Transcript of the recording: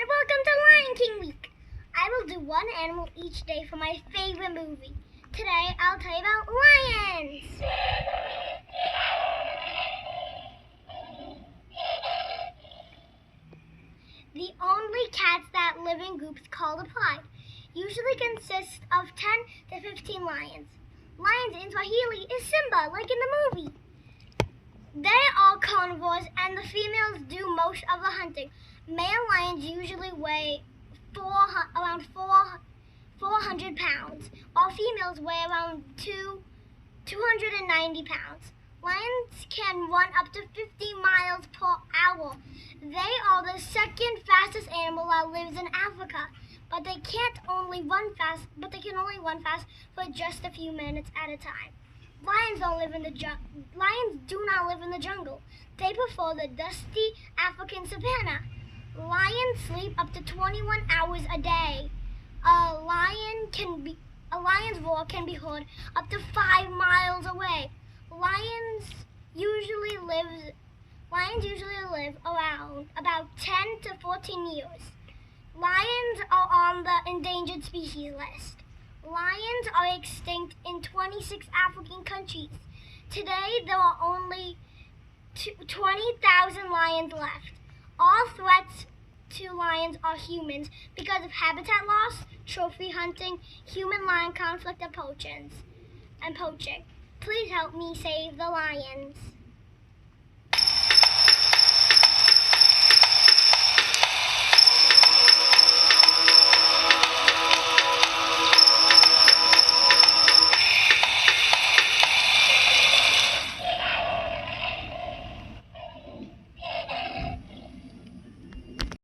and welcome to Lion King Week. I will do one animal each day for my favorite movie. Today, I'll tell you about lions. The only cats that live in groups called a pride usually consist of 10 to 15 lions. Lions in Swahili is Simba, like in the movie. They are carnivores and the females do most of the hunting. Male lions usually weigh around 400 pounds, while females weigh around 290 pounds. Lions can run up to 50 miles per hour. They are the second fastest animal that lives in Africa, but they can only run fast for just a few minutes at a time. Lions do not live in the jungle. They prefer the dusty African savanna. Lions sleep up to 21 hours a day. A lion's roar can be heard up to 5 miles away. Lions usually live around about 10 to 14 years. Lions are on the endangered species list. Lions are extinct in 26 African countries. Today, there are only 20,000 lions left. All threats to lions are humans because of habitat loss, trophy hunting, human-lion conflict, and poaching. Please help me save the lions.